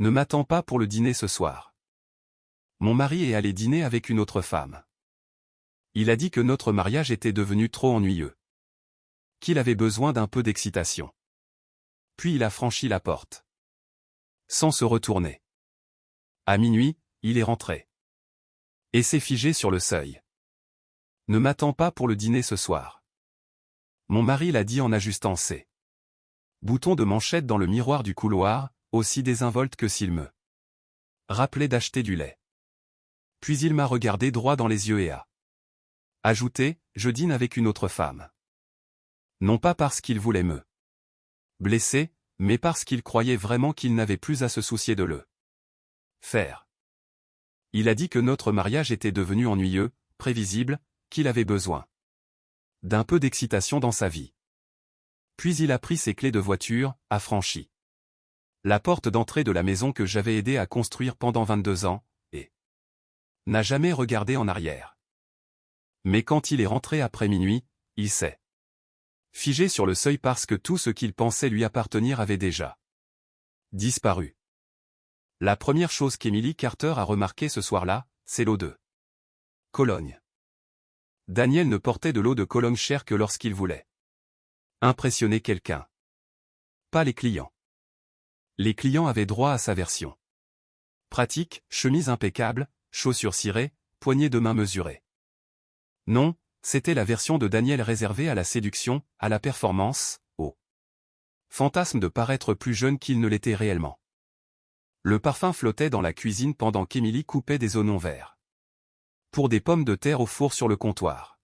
Ne m'attends pas pour le dîner ce soir. Mon mari est allé dîner avec une autre femme. Il a dit que notre mariage était devenu trop ennuyeux. Qu'il avait besoin d'un peu d'excitation. Puis il a franchi la porte. Sans se retourner. À minuit, il est rentré. Et s'est figé sur le seuil. Ne m'attends pas pour le dîner ce soir. Mon mari l'a dit en ajustant ses boutons de manchette dans le miroir du couloir, aussi désinvolte que s'il me rappelait d'acheter du lait. Puis il m'a regardé droit dans les yeux et a ajouté, je dîne avec une autre femme. Non pas parce qu'il voulait me blesser, mais parce qu'il croyait vraiment qu'il n'avait plus à se soucier de le faire. Il a dit que notre mariage était devenu ennuyeux, prévisible, qu'il avait besoin d'un peu d'excitation dans sa vie. Puis il a pris ses clés de voiture, a franchi la porte d'entrée de la maison que j'avais aidé à construire pendant 22 ans, et n'a jamais regardé en arrière. Mais quand il est rentré après minuit, il s'est figé sur le seuil parce que tout ce qu'il pensait lui appartenir avait déjà disparu. La première chose qu'Emily Carter a remarqué ce soir-là, c'est l'eau de Cologne. Daniel ne portait de l'eau de Cologne chère que lorsqu'il voulait impressionner quelqu'un. Pas les clients. Les clients avaient droit à sa version pratique, chemise impeccable, chaussures cirées, poignées de main mesurées. Non, c'était la version de Daniel réservée à la séduction, à la performance, au fantasme de paraître plus jeune qu'il ne l'était réellement. Le parfum flottait dans la cuisine pendant qu'Emily coupait des oignons verts. Pour des pommes de terre au four sur le comptoir.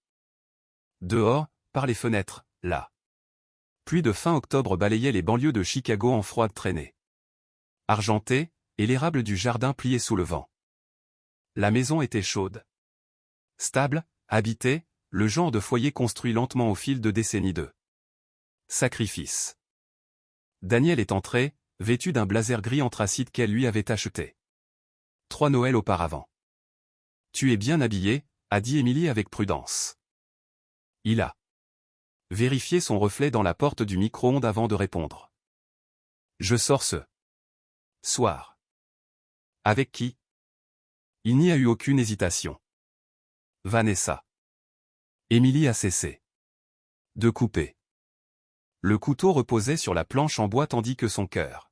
Dehors, par les fenêtres, la pluie de fin octobre balayait les banlieues de Chicago en froide traînée argentée, et l'érable du jardin pliait sous le vent. La maison était chaude. Stable, habitée, le genre de foyer construit lentement au fil de décennies de sacrifice. Daniel est entré, vêtu d'un blazer gris anthracite qu'elle lui avait acheté 3 Noëls auparavant. Tu es bien habillé, a dit Emily avec prudence. Il a vérifié son reflet dans la porte du micro-ondes avant de répondre. Je sors ce soir. Avec qui? Il n'y a eu aucune hésitation. Vanessa. Emily a cessé de couper. Le couteau reposait sur la planche en bois tandis que son cœur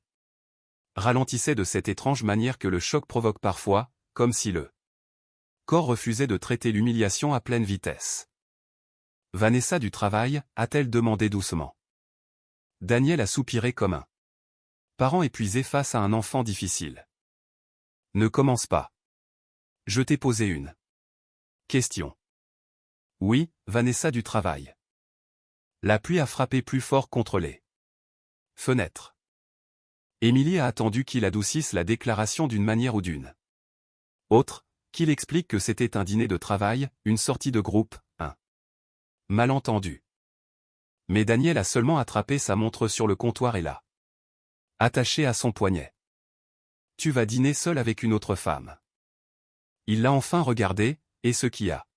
ralentissait de cette étrange manière que le choc provoque parfois, comme si le corps refusait de traiter l'humiliation à pleine vitesse. Vanessa du travail, a-t-elle demandé doucement. Daniel a soupiré comme un parent épuisé face à un enfant difficile. Ne commence pas. Je t'ai posé une question. Oui, Vanessa du travail. La pluie a frappé plus fort contre les fenêtres. Emily a attendu qu'il adoucisse la déclaration d'une manière ou d'une autre, qu'il explique que c'était un dîner de travail, une sortie de groupe, un malentendu. Mais Daniel a seulement attrapé sa montre sur le comptoir et l'a attachée à son poignet. Tu vas dîner seul avec une autre femme. Il l'a enfin regardé, et ce qui a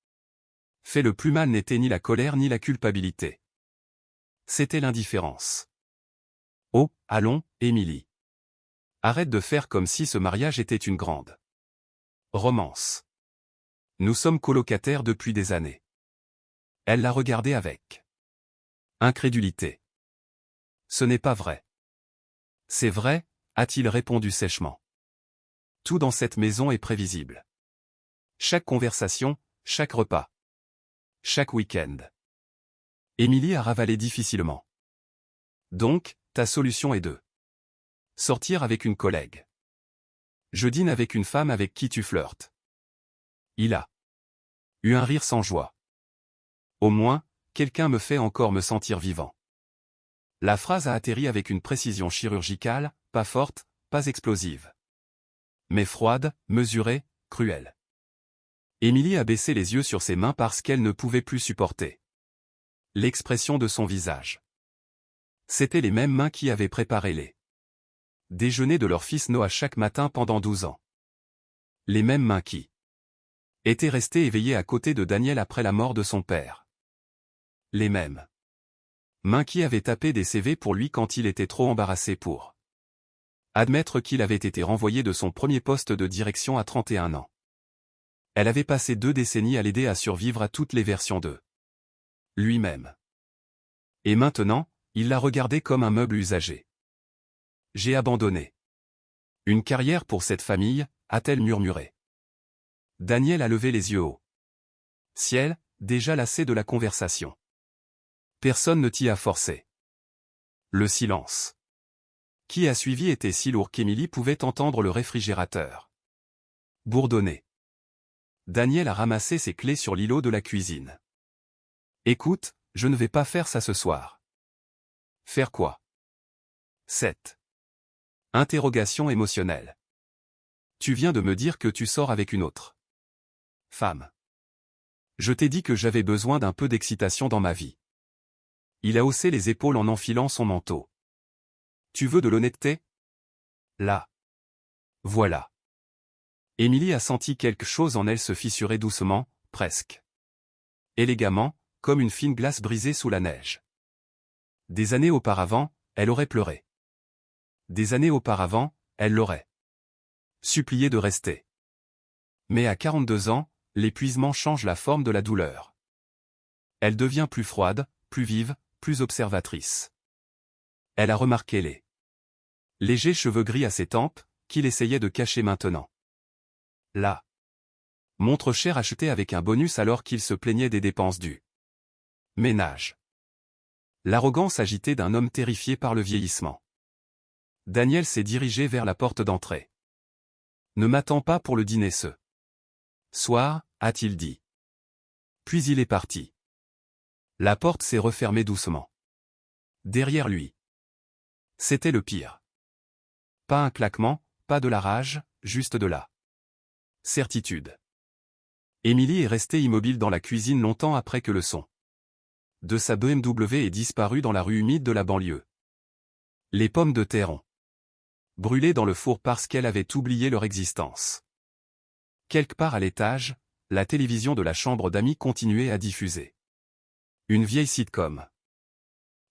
fait le plus mal n'était ni la colère ni la culpabilité. C'était l'indifférence. Oh, allons, Emily. Arrête de faire comme si ce mariage était une grande romance. Nous sommes colocataires depuis des années. Elle l'a regardé avec incrédulité. Ce n'est pas vrai. C'est vrai, a-t-il répondu sèchement. Tout dans cette maison est prévisible. Chaque conversation, chaque repas. Chaque week-end. Emily a ravalé difficilement. Donc, ta solution est de sortir avec une collègue. Je dîne avec une femme avec qui tu flirtes. Il a eu un rire sans joie. Au moins, quelqu'un me fait encore me sentir vivant. La phrase a atterri avec une précision chirurgicale, pas forte, pas explosive. Mais froide, mesurée, cruelle. Emily a baissé les yeux sur ses mains parce qu'elle ne pouvait plus supporter l'expression de son visage. C'étaient les mêmes mains qui avaient préparé les déjeuners de leur fils Noah chaque matin pendant 12 ans. Les mêmes mains qui étaient restées éveillées à côté de Daniel après la mort de son père. Les mêmes mains qui avaient tapé des CV pour lui quand il était trop embarrassé pour Admettre qu'il avait été renvoyé de son premier poste de direction à 31 ans. Elle avait passé 2 décennies à l'aider à survivre à toutes les versions de lui-même. Et maintenant, il la regardait comme un meuble usagé. J'ai abandonné. Une carrière pour cette famille, a-t-elle murmuré. Daniel a levé les yeux au ciel, déjà lassé de la conversation. Personne ne t'y a forcé. Le silence qui a suivi était si lourd qu'Émilie pouvait entendre le réfrigérateur bourdonner. Daniel a ramassé ses clés sur l'îlot de la cuisine. Écoute, je ne vais pas faire ça ce soir. Faire quoi? 7. Interrogation émotionnelle. Tu viens de me dire que tu sors avec une autre femme. Je t'ai dit que j'avais besoin d'un peu d'excitation dans ma vie. Il a haussé les épaules en enfilant son manteau. Tu veux de l'honnêteté? Là. Voilà. Émilie a senti quelque chose en elle se fissurer doucement, presque élégamment, comme une fine glace brisée sous la neige. Des années auparavant, elle aurait pleuré. Des années auparavant, elle l'aurait supplié de rester. Mais à 42 ans, l'épuisement change la forme de la douleur. Elle devient plus froide, plus vive, plus observatrice. Elle a remarqué les légers cheveux gris à ses tempes, qu'il essayait de cacher maintenant. La montre chère achetée avec un bonus alors qu'il se plaignait des dépenses du ménage. L'arrogance agitée d'un homme terrifié par le vieillissement. Daniel s'est dirigé vers la porte d'entrée. Ne m'attends pas pour le dîner ce soir, a-t-il dit. Puis il est parti. La porte s'est refermée doucement. Derrière lui. C'était le pire. Pas un claquement, pas de la rage, juste de la certitude. Émilie est restée immobile dans la cuisine longtemps après que le son de sa BMW ait disparu dans la rue humide de la banlieue. Les pommes de terre ont brûlé dans le four parce qu'elle avait oublié leur existence. Quelque part à l'étage, la télévision de la chambre d'amis continuait à diffuser une vieille sitcom.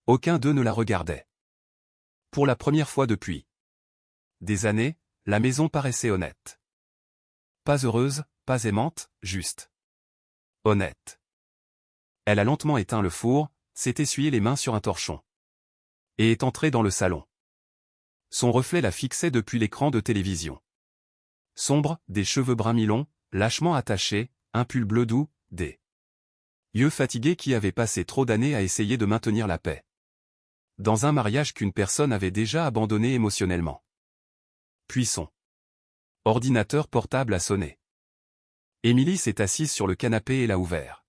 Aucun d'eux ne la regardait. Pour la première fois depuis des années, la maison paraissait honnête. Pas heureuse, pas aimante, juste honnête. Elle a lentement éteint le four, s'est essuyé les mains sur un torchon. Et est entrée dans le salon. Son reflet la fixait depuis l'écran de télévision. Sombre, des cheveux bruns mi-longs, lâchement attachés, un pull bleu doux, des yeux fatigués qui avaient passé trop d'années à essayer de maintenir la paix. Dans un mariage qu'une personne avait déjà abandonné émotionnellement. Puis son ordinateur portable a sonné. Émilie s'est assise sur le canapé et l'a ouvert.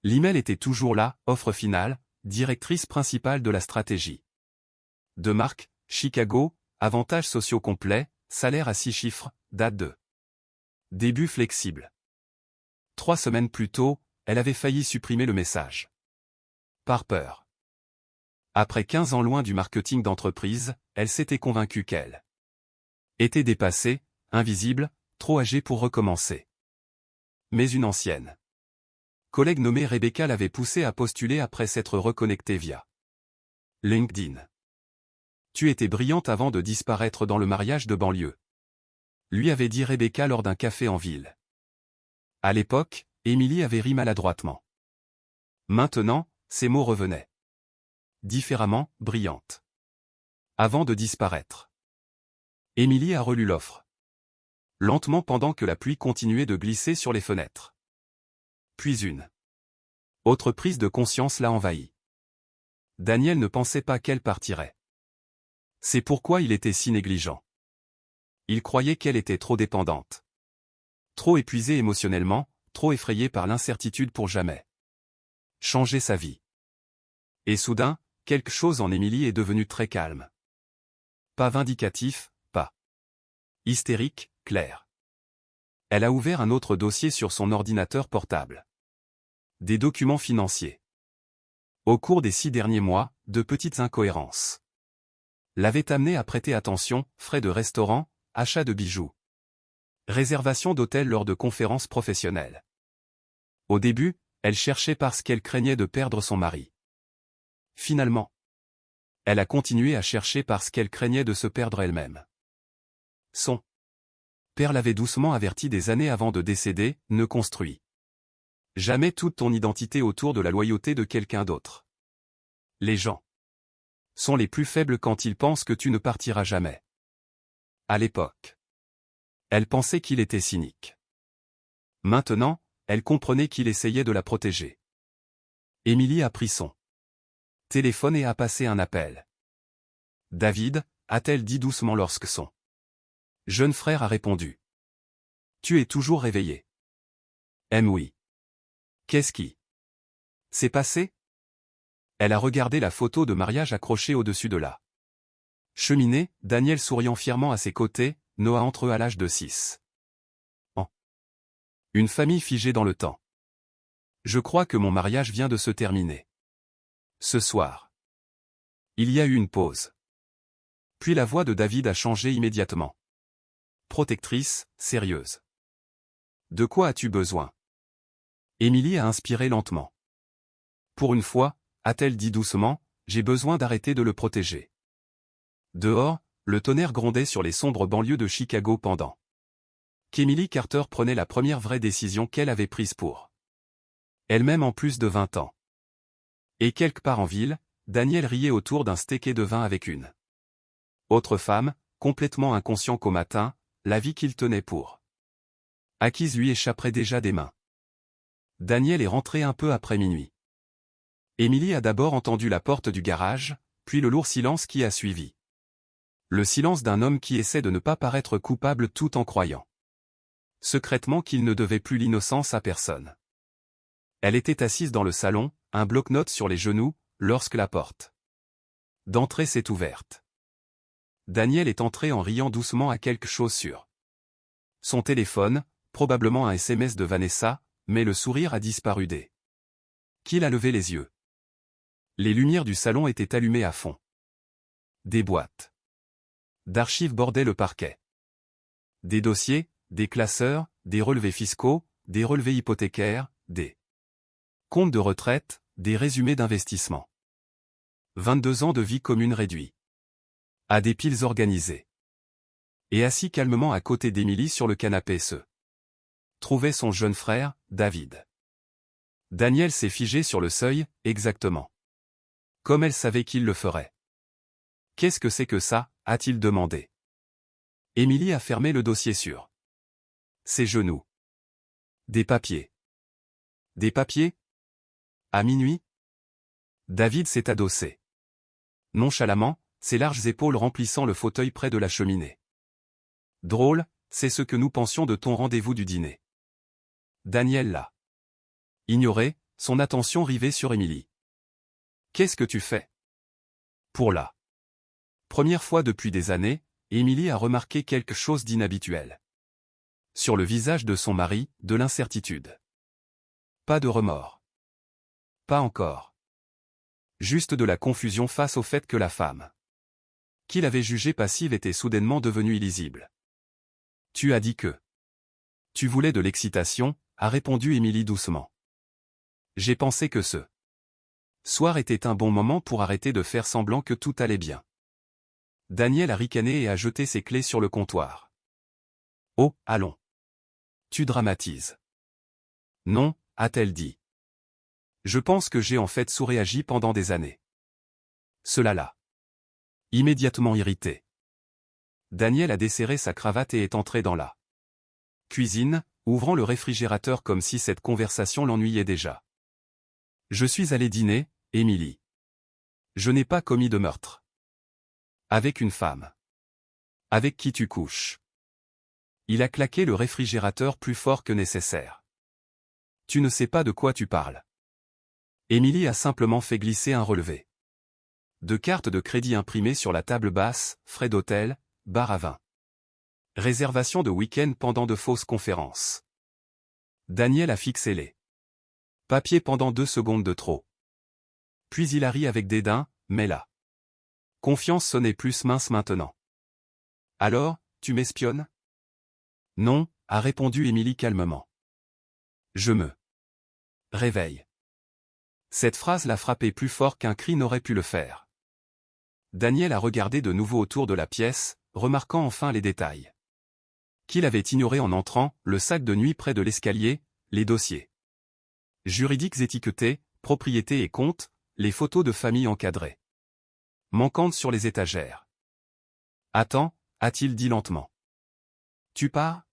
L'email était toujours là, offre finale, directrice principale de la stratégie. De marque, Chicago, avantages sociaux complets, salaire à 6 chiffres, date de début flexible. 3 semaines plus tôt, elle avait failli supprimer le message. Par peur. Après 15 ans loin du marketing d'entreprise, elle s'était convaincue qu'elle était dépassée, invisible, trop âgée pour recommencer. Mais une ancienne collègue nommée Rebecca l'avait poussée à postuler après s'être reconnectée via LinkedIn. Tu étais brillante avant de disparaître dans le mariage de banlieue. Lui avait dit Rebecca lors d'un café en ville. À l'époque, Émilie avait ri maladroitement. Maintenant, ces mots revenaient. Différemment, brillante. Avant de disparaître. Émilie a relu l'offre. Lentement pendant que la pluie continuait de glisser sur les fenêtres. Puis une autre prise de conscience l'a envahie. Daniel ne pensait pas qu'elle partirait. C'est pourquoi il était si négligent. Il croyait qu'elle était trop dépendante. Trop épuisée émotionnellement, trop effrayée par l'incertitude pour jamais changer sa vie. Et soudain, quelque chose en Émilie est devenu très calme. Pas vindicatif, pas hystérique, clair. Elle a ouvert un autre dossier sur son ordinateur portable. Des documents financiers. Au cours des 6 derniers mois, de petites incohérences l'avaient amené à prêter attention, frais de restaurant, achat de bijoux. Réservation d'hôtel lors de conférences professionnelles. Au début, elle cherchait parce qu'elle craignait de perdre son mari. Finalement, Elle a continué à chercher parce qu'elle craignait de se perdre elle-même. Son père l'avait doucement averti des années avant de décéder, ne construis jamais toute ton identité autour de la loyauté de quelqu'un d'autre. Les gens sont les plus faibles quand ils pensent que tu ne partiras jamais. À l'époque, elle pensait qu'il était cynique. Maintenant, elle comprenait qu'il essayait de la protéger. Émilie a pris son téléphone et a passé un appel. David, a-t-elle dit doucement lorsque son jeune frère a répondu. Tu es toujours réveillé. Oui. Qu'est-ce qui s'est passé? Elle a regardé la photo de mariage accrochée au-dessus de la cheminée, Daniel souriant fièrement à ses côtés, Noah entre eux à l'âge de 6 ans. Une famille figée dans le temps. Je crois que mon mariage vient de se terminer. Ce soir. Il y a eu une pause. Puis la voix de David a changé immédiatement. Protectrice, sérieuse. De quoi as-tu besoin? Émilie a inspiré lentement. Pour une fois, a-t-elle dit doucement, j'ai besoin d'arrêter de le protéger. Dehors, le tonnerre grondait sur les sombres banlieues de Chicago pendant qu'Emily Carter prenait la première vraie décision qu'elle avait prise pour elle-même en plus de 20 ans. Et quelque part en ville, Daniel riait autour d'un steaké de vin avec une autre femme, complètement inconscient qu'au matin, la vie qu'il tenait pour acquise lui échapperait déjà des mains. Daniel est rentré un peu après minuit. Émilie a d'abord entendu la porte du garage, puis le lourd silence qui a suivi. Le silence d'un homme qui essaie de ne pas paraître coupable tout en croyant secrètement qu'il ne devait plus l'innocence à personne. Elle était assise dans le salon, un bloc-notes sur les genoux, lorsque la porte d'entrée s'est ouverte. Daniel est entré en riant doucement à quelque chose sur son téléphone, probablement un SMS de Vanessa, mais le sourire a disparu dès qu'il a levé les yeux. Les lumières du salon étaient allumées à fond. Des boîtes d'archives bordaient le parquet. Des dossiers, des classeurs, des relevés fiscaux, des relevés hypothécaires, des comptes de retraite, des résumés d'investissement. 22 ans de vie commune réduits à des piles organisées. Et assis calmement à côté d'Émilie sur le canapé se trouvait son jeune frère, David. Daniel s'est figé sur le seuil, exactement comme elle savait qu'il le ferait. Qu'est-ce que c'est que ça? A-t-il demandé. Émilie a fermé le dossier sur ses genoux. Des papiers. Des papiers? À minuit? David s'est adossé nonchalamment, ses larges épaules remplissant le fauteuil près de la cheminée. Drôle, c'est ce que nous pensions de ton rendez-vous du dîner. Daniel l'a ignoré, son attention rivée sur Émilie. Qu'est-ce que tu fais? Pour la première fois depuis des années, Émilie a remarqué quelque chose d'inhabituel. Sur le visage de son mari, de l'incertitude. Pas de remords. Pas encore. Juste de la confusion face au fait que la femme qu'il avait jugée passive était soudainement devenue illisible. Tu as dit que tu voulais de l'excitation, a répondu Émilie doucement. J'ai pensé que ce soir était un bon moment pour arrêter de faire semblant que tout allait bien. Daniel a ricané et a jeté ses clés sur le comptoir. Oh, allons. Tu dramatises. Non, a-t-elle dit. Je pense que j'ai en fait sous-réagi pendant des années. Cela l'a immédiatement irrité. Daniel a desserré sa cravate et est entré dans la cuisine, ouvrant le réfrigérateur comme si cette conversation l'ennuyait déjà. Je suis allé dîner, Émilie. Je n'ai pas commis de meurtre. Avec une femme. Avec qui tu couches. Il a claqué le réfrigérateur plus fort que nécessaire. Tu ne sais pas de quoi tu parles. Émilie a simplement fait glisser un relevé de cartes de crédit imprimées sur la table basse, frais d'hôtel, bar à vin. Réservation de week-end pendant de fausses conférences. Daniel a fixé les papiers pendant 2 secondes de trop. Puis il a ri avec dédain, mais la confiance sonnait plus mince maintenant. Alors, tu m'espionnes? Non, a répondu Émilie calmement. Je me réveille. Cette phrase l'a frappé plus fort qu'un cri n'aurait pu le faire. Daniel a regardé de nouveau autour de la pièce, remarquant enfin les détails qu'il avait ignorés en entrant, le sac de nuit près de l'escalier, les dossiers juridiques étiquetés, propriétés et comptes, les photos de famille encadrées, manquantes sur les étagères. « Attends » a-t-il dit lentement. « Tu pars »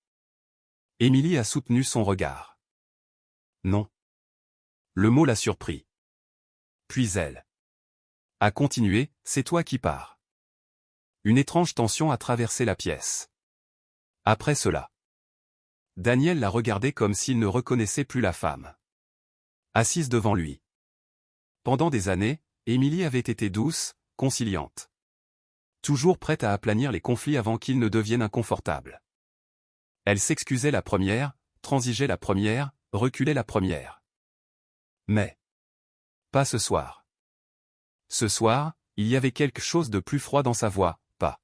Émilie a soutenu son regard. « Non. » Le mot l'a surpris. Puis elle a continué, « C'est toi qui pars. » Une étrange tension a traversé la pièce. Après cela, Daniel la regardait comme s'il ne reconnaissait plus la femme assise devant lui. Pendant des années, Émilie avait été douce, conciliante. Toujours prête à aplanir les conflits avant qu'ils ne deviennent inconfortables. Elle s'excusait la première, transigeait la première, reculait la première. Mais pas ce soir. Ce soir, il y avait quelque chose de plus froid dans sa voix, pas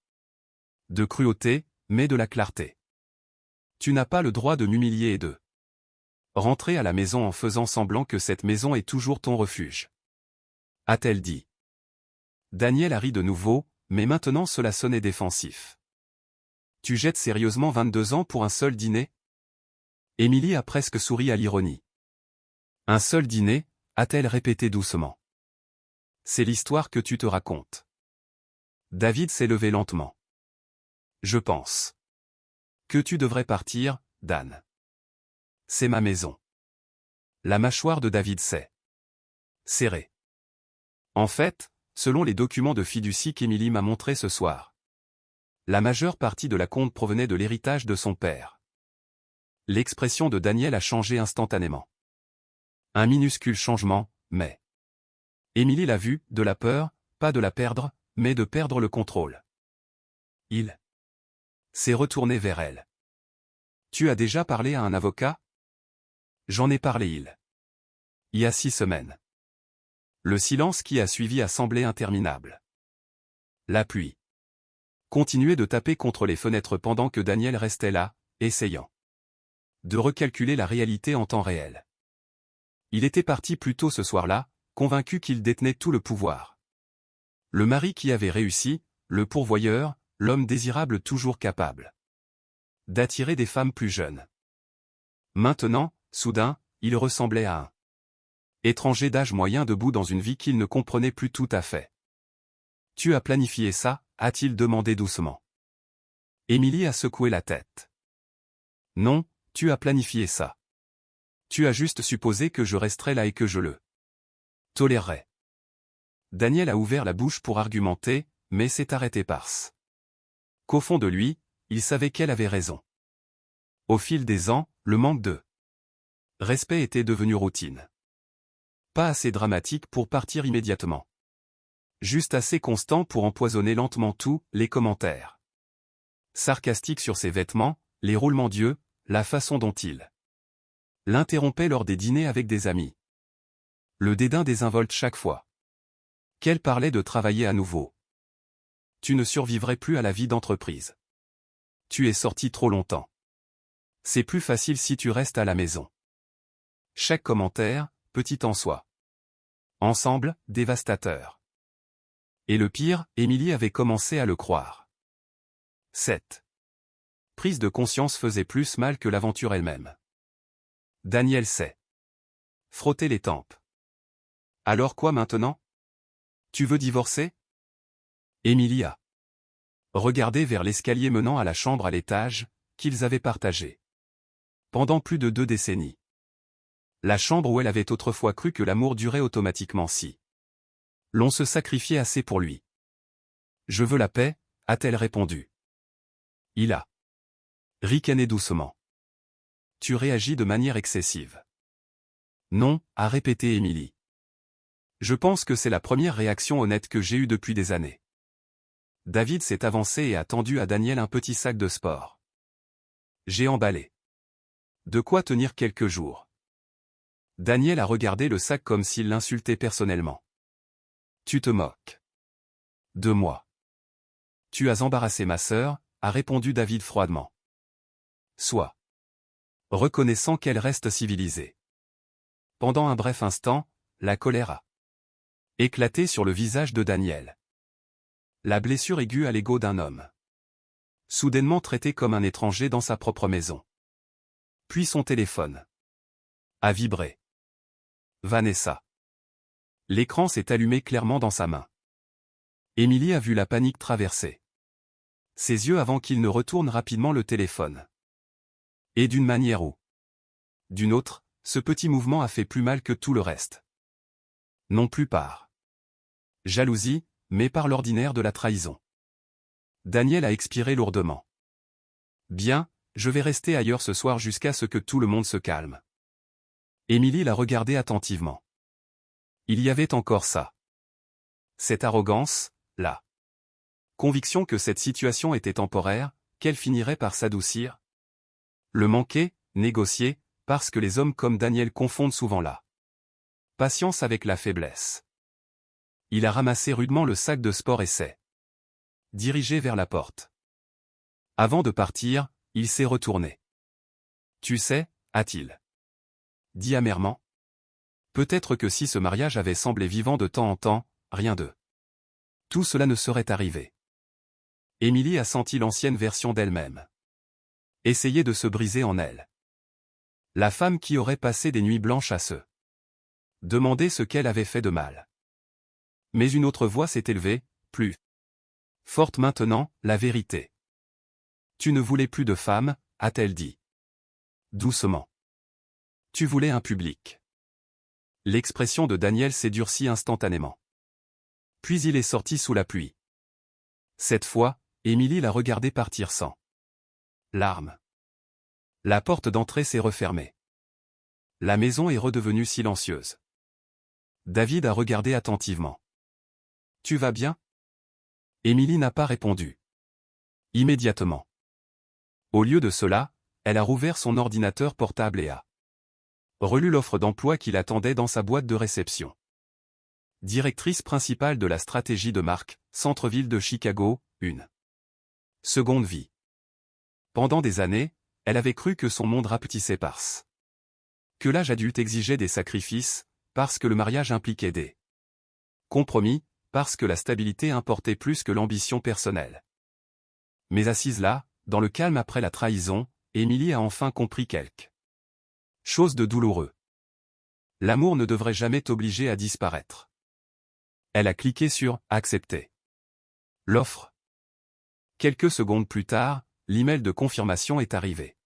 de cruauté, mais de la clarté. Tu n'as pas le droit de m'humilier et de rentrer à la maison en faisant semblant que cette maison est toujours ton refuge. A-t-elle dit. Daniel a ri de nouveau, mais maintenant cela sonnait défensif. Tu jettes sérieusement 22 ans pour un seul dîner? Émilie a presque souri à l'ironie. Un seul dîner, a-t-elle répété doucement. C'est l'histoire que tu te racontes. David s'est levé lentement. Je pense que tu devrais partir, Dan. C'est ma maison. La mâchoire de David s'est serrée. En fait, selon les documents de fiducie qu'Émilie m'a montrés ce soir, la majeure partie de la compte provenait de l'héritage de son père. L'expression de Daniel a changé instantanément. Un minuscule changement, mais Émilie l'a vu, de la peur, pas de la perdre, mais de perdre le contrôle. Il s'est retourné vers elle. Tu as déjà parlé à un avocat? J'en ai parlé il y a 6 semaines. Le silence qui a suivi a semblé interminable. La pluie continuait de taper contre les fenêtres pendant que Daniel restait là, essayant de recalculer la réalité en temps réel. Il était parti plus tôt ce soir-là, convaincu qu'il détenait tout le pouvoir. Le mari qui avait réussi, le pourvoyeur, l'homme désirable toujours capable d'attirer des femmes plus jeunes. Maintenant, soudain, il ressemblait à un étranger d'âge moyen debout dans une vie qu'il ne comprenait plus tout à fait. « Tu as planifié ça ?» a-t-il demandé doucement. Émilie a secoué la tête. « Non, tu as planifié ça. Tu as juste supposé que je resterais là et que je le tolérerais. » Daniel a ouvert la bouche pour argumenter, mais s'est arrêté parce qu'au fond de lui, il savait qu'elle avait raison. Au fil des ans, le manque de respect était devenu routine. Pas assez dramatique pour partir immédiatement. Juste assez constant pour empoisonner lentement tout, les commentaires sarcastiques sur ses vêtements, les roulements d'yeux, la façon dont il l'interrompait lors des dîners avec des amis. Le dédain désinvolte chaque fois qu'elle parlait de travailler à nouveau. Tu ne survivrais plus à la vie d'entreprise. Tu es sorti trop longtemps. C'est plus facile si tu restes à la maison. Chaque commentaire, petit en soi. Ensemble, dévastateur. Et le pire, Émilie avait commencé à le croire. Cette prise de conscience faisait plus mal que l'aventure elle-même. Daniel s'est frotté les tempes. Alors quoi maintenant? Tu veux divorcer? Émilie a regardé vers l'escalier menant à la chambre à l'étage, qu'ils avaient partagée pendant plus de 2 décennies. La chambre où elle avait autrefois cru que l'amour durait automatiquement si l'on se sacrifiait assez pour lui. Je veux la paix, a-t-elle répondu. Il a ricané doucement. Tu réagis de manière excessive. Non, a répété Émilie. Je pense que c'est la première réaction honnête que j'ai eue depuis des années. David s'est avancé et a tendu à Daniel un petit sac de sport. J'ai emballé. De quoi tenir quelques jours. Daniel a regardé le sac comme s'il l'insultait personnellement. Tu te moques de moi. Tu as embarrassé ma sœur, a répondu David froidement. Sois reconnaissant qu'elle reste civilisée. Pendant un bref instant, la colère a éclaté sur le visage de Daniel. La blessure aiguë à l'ego d'un homme. Soudainement traité comme un étranger dans sa propre maison. Puis son téléphone a vibré. Vanessa. L'écran s'est allumé clairement dans sa main. Émilie a vu la panique traverser ses yeux avant qu'il ne retourne rapidement le téléphone. Et d'une manière ou d'une autre, ce petit mouvement a fait plus mal que tout le reste. Non plus par jalousie, mais par l'ordinaire de la trahison. Daniel a expiré lourdement. Bien, je vais rester ailleurs ce soir jusqu'à ce que tout le monde se calme. Émilie l'a regardé attentivement. Il y avait encore ça. Cette arrogance, la conviction que cette situation était temporaire, qu'elle finirait par s'adoucir. Le manquer, négocier, parce que les hommes comme Daniel confondent souvent la patience avec la faiblesse. Il a ramassé rudement le sac de sport et s'est dirigé vers la porte. Avant de partir, il s'est retourné. Tu sais, a-t-il dit amèrement. Peut-être que si ce mariage avait semblé vivant de temps en temps, rien de tout cela ne serait arrivé. Émilie a senti l'ancienne version d'elle-même essayer de se briser en elle. La femme qui aurait passé des nuits blanches à se demander ce qu'elle avait fait de mal. Mais une autre voix s'est élevée, plus forte maintenant, la vérité. Tu ne voulais plus de femme, a-t-elle dit. Doucement. Tu voulais un public. L'expression de Daniel s'est durcie instantanément. Puis il est sorti sous la pluie. Cette fois, Émilie l'a regardé partir sans larmes. La porte d'entrée s'est refermée. La maison est redevenue silencieuse. David a regardé attentivement. Tu vas bien? Émilie n'a pas répondu. Immédiatement. Au lieu de cela, elle a rouvert son ordinateur portable et a relu l'offre d'emploi qui l'attendait dans sa boîte de réception. Directrice principale de la stratégie de marque, centre-ville de Chicago, une seconde vie. Pendant des années, elle avait cru que son monde rapetissait parce que l'âge adulte exigeait des sacrifices, parce que le mariage impliquait des compromis, parce que la stabilité importait plus que l'ambition personnelle. Mais assise là, dans le calme après la trahison, Émilie a enfin compris quelque chose de douloureux. L'amour ne devrait jamais t'obliger à disparaître. Elle a cliqué sur « Accepter ». L'offre. Quelques secondes plus tard, l'email de confirmation est arrivé.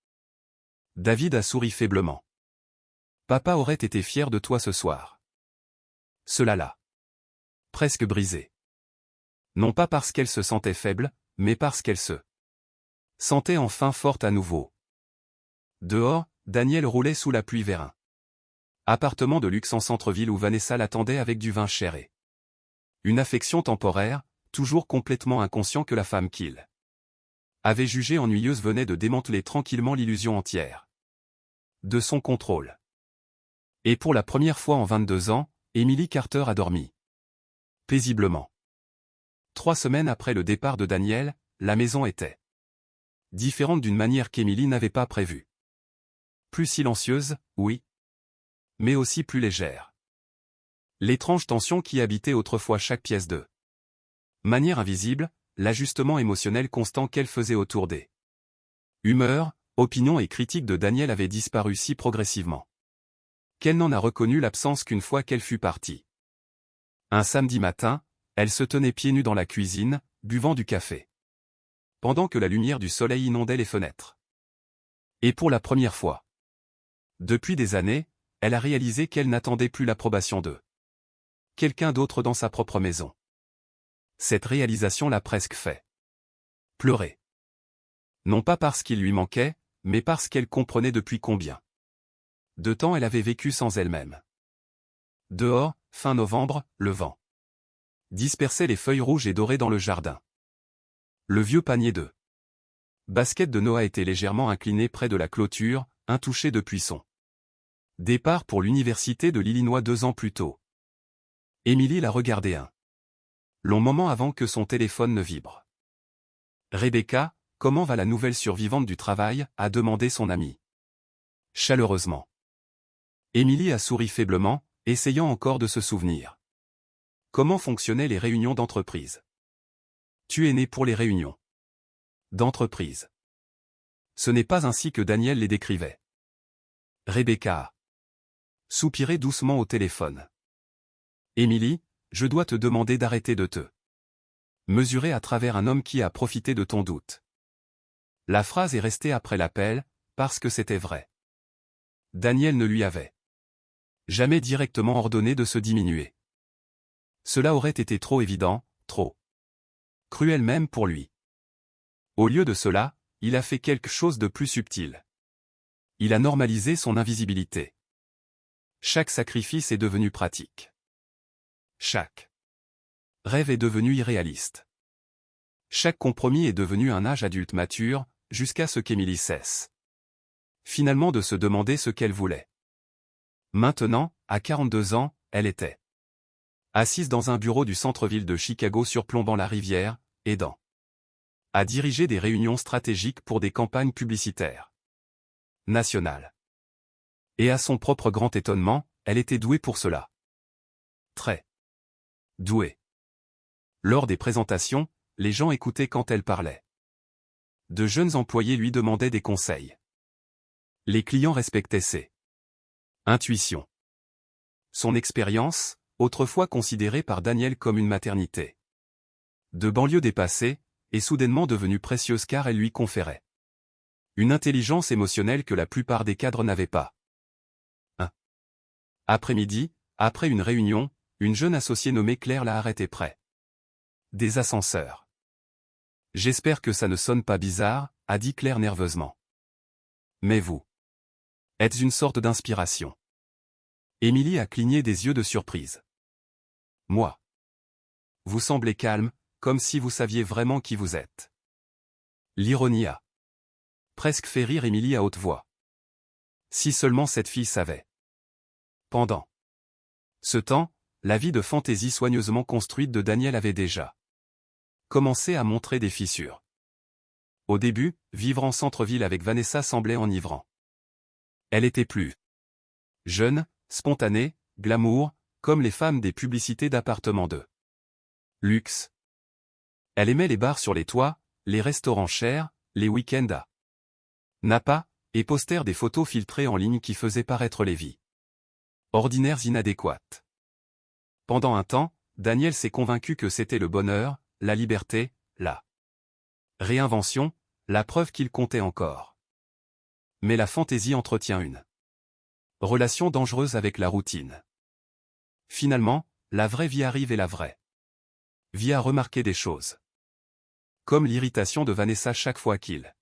David a souri faiblement. Papa aurait été fier de toi ce soir. Cela l'a presque brisée. Non pas parce qu'elle se sentait faible, mais parce qu'elle se sentait enfin forte à nouveau. Dehors, Daniel roulait sous la pluie vers un appartement de luxe en centre-ville où Vanessa l'attendait avec du vin cher et une affection temporaire, toujours complètement inconscient que la femme qu'il avait jugée ennuyeuse venait de démanteler tranquillement l'illusion entière de son contrôle. Et pour la première fois en 22 ans, Emily Carter a dormi paisiblement. 3 semaines après le départ de Daniel, la maison était différente d'une manière qu'Emily n'avait pas prévue. Plus silencieuse, oui, mais aussi plus légère. L'étrange tension qui habitait autrefois chaque pièce de manière invisible, l'ajustement émotionnel constant qu'elle faisait autour des humeurs, opinions et critiques de Daniel avait disparu si progressivement qu'elle n'en a reconnu l'absence qu'une fois qu'elle fut partie. Un samedi matin, elle se tenait pieds nus dans la cuisine, buvant du café, pendant que la lumière du soleil inondait les fenêtres. Et pour la première fois depuis des années, elle a réalisé qu'elle n'attendait plus l'approbation de quelqu'un d'autre dans sa propre maison. Cette réalisation l'a presque fait pleurer. Non pas parce qu'il lui manquait, mais parce qu'elle comprenait depuis combien de temps elle avait vécu sans elle-même. Dehors, fin novembre, le vent dispersait les feuilles rouges et dorées dans le jardin. Le vieux panier de basket de Noah était légèrement incliné près de la clôture, intouché depuis son départ pour l'université de l'Illinois 2 ans plus tôt. Émilie l'a regardé un long moment avant que son téléphone ne vibre. Rebecca, comment va la nouvelle survivante du travail, a demandé son amie. Chaleureusement. Émilie a souri faiblement, essayant encore de se souvenir. Comment fonctionnaient les réunions d'entreprise? Tu es né pour les réunions d'entreprise. Ce n'est pas ainsi que Daniel les décrivait. Rebecca a soupiré doucement au téléphone. Émilie, je dois te demander d'arrêter de te mesurer à travers un homme qui a profité de ton doute. La phrase est restée après l'appel, parce que c'était vrai. Daniel ne lui avait jamais directement ordonné de se diminuer. Cela aurait été trop évident, trop cruel même pour lui. Au lieu de cela, il a fait quelque chose de plus subtil. Il a normalisé son invisibilité. Chaque sacrifice est devenu pratique. Chaque rêve est devenu irréaliste. Chaque compromis est devenu un âge adulte mature, jusqu'à ce qu'Émilie cesse finalement de se demander ce qu'elle voulait. Maintenant, à 42 ans, elle était assise dans un bureau du centre-ville de Chicago surplombant la rivière, aidant à diriger des réunions stratégiques pour des campagnes publicitaires nationales. Et à son propre grand étonnement, elle était douée pour cela. Très douée. Lors des présentations, les gens écoutaient quand elle parlait. De jeunes employés lui demandaient des conseils. Les clients respectaient ses intuitions. Son expérience, autrefois considérée par Daniel comme une maternité de banlieue dépassée, est soudainement devenue précieuse car elle lui conférait une intelligence émotionnelle que la plupart des cadres n'avaient pas. Un après-midi, après une réunion, une jeune associée nommée Claire l'a arrêtée près des ascenseurs. « J'espère que ça ne sonne pas bizarre », a dit Claire nerveusement. « Mais vous êtes une sorte d'inspiration. » Émilie a cligné des yeux de surprise. « Moi. Vous semblez calme, comme si vous saviez vraiment qui vous êtes. » L'ironie a presque fait rire Émilie à haute voix. Si seulement cette fille savait. Pendant ce temps, la vie de fantaisie soigneusement construite de Daniel avait déjà commencé à montrer des fissures. Au début, vivre en centre-ville avec Vanessa semblait enivrant. Elle était plus jeune, spontanée, glamour, comme les femmes des publicités d'appartements de luxe. Elle aimait les bars sur les toits, les restaurants chers, les week-ends à Napa, et postèrent des photos filtrées en ligne qui faisaient paraître les vies ordinaires inadéquates. Pendant un temps, Daniel s'est convaincu que c'était le bonheur, la liberté, la réinvention, la preuve qu'il comptait encore. Mais la fantaisie entretient une relation dangereuse avec la routine. Finalement, la vraie vie arrive et la vraie vie a remarqué des choses. Comme l'irritation de Vanessa chaque fois qu'il